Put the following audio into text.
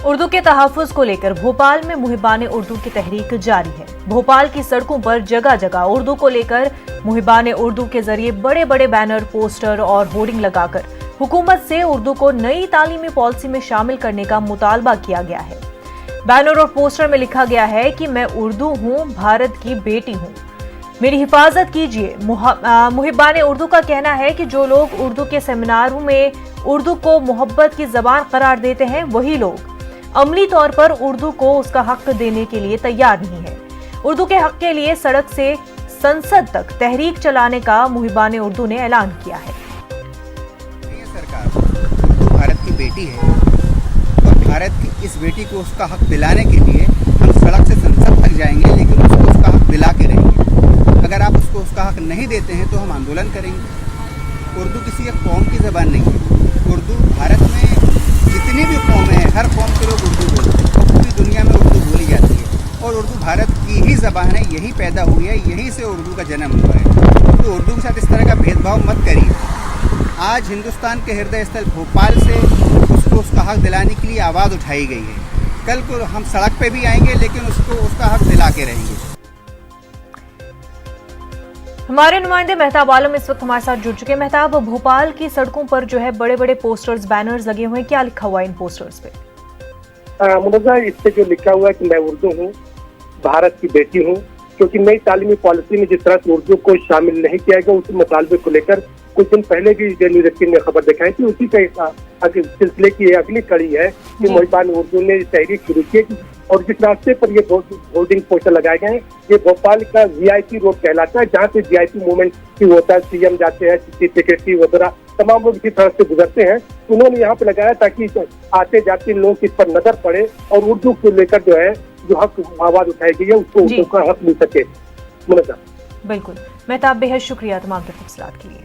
उर्दू के तहफ़्फ़ुज़ को लेकर भोपाल में मुहिबान उर्दू की तहरीक जारी है। भोपाल की सड़कों पर जगह जगह उर्दू को लेकर मुहिबान उर्दू के जरिए बड़े बड़े बैनर, पोस्टर और होर्डिंग लगाकर हुकूमत से उर्दू को नई तालीमी पॉलिसी में शामिल करने का मुतालबा किया गया है। बैनर और पोस्टर में लिखा गया है कि मैं उर्दू हूँ, भारत की बेटी हूँ, मेरी हिफाजत कीजिए। मुहिबान उर्दू का कहना है कि जो लोग उर्दू के सेमिनारों में उर्दू को मोहब्बत की जबान करार देते हैं, वही लोग अमली तौर पर उर्दू को उसका हक देने के लिए तैयार नहीं है। उर्दू के हक के लिए सड़क से संसद तक तहरीक चलाने का मुहिबान उर्दू ने ऐलान किया है। सरकार उर्दू भारत की बेटी है और भारत की इस बेटी को उसका हक दिलाने के लिए हम सड़क से संसद तक जाएंगे, लेकिन उसको उसका हक दिला के रहेंगे। अगर आप उसको उसका हक नहीं देते हैं तो हम आंदोलन करेंगे। उर्दू किसी एक कौम की ज़बान नहीं है। उर्दू भारत में जितनी भी कौम है, हर कौम के लोग उर्दू बोलते हैं और पूरी दुनिया में उर्दू बोली जाती है और उर्दू भारत की ही ज़बान है, यही पैदा हुई है, यहीं से उर्दू का जन्म हुआ है। तो उर्दू के साथ इस तरह का भेदभाव मत करिए। आज हिंदुस्तान के हृदय स्थल भोपाल से उसको उसका हक दिलाने के लिए आवाज़ उठाई गई है। कल को हम सड़क पे भी आएंगे, लेकिन उसको उसका हक दिला के रहेंगे। हमारे नुमाइंदे मेहताब आलम इस वक्त हमारे साथ जुड़ चुके हैं। मेहताब, भोपाल की सड़कों पर जो है बड़े बड़े पोस्टर्स, बैनर्स लगे हुए हैं, क्या लिखा हुआ है इन पोस्टर्स पे? मुनज़्ज़ा, इस पे जो लिखा हुआ है कि मैं उर्दू हूँ, भारत की बेटी हूँ, क्योंकि नई तालीमी पॉलिसी में जिस तरह से उर्दू को शामिल नहीं किया गया, उस मुतालबे को लेकर कुछ दिन पहले भी डेली रस्किन ने खबर दिखाई थी। उसी का सिलसिले की अगली कड़ी है कि मुहिबान उर्दू ने तहरीक शुरू की और जिस रास्ते पर ये होर्डिंग पोस्टर लगाए गए हैं, ये भोपाल का वीआईपी रोड कहलाता है, जहाँ से वीआईपी मूवमेंट की होता है, सीएम जाते हैं, चीफ सेक्रेटरी वगैरह तमाम लोग इसी तरह से गुजरते हैं। उन्होंने यहाँ पे लगाया ताकि आते जाते लोग इस पर नजर पड़े और उर्दू को लेकर जो है जो हक आवाज उठाई गई है उसको उर्दू का हक मिल सके। बिल्कुल मेहताब, बेहद शुक्रिया तमाम तफसीलात के लिए।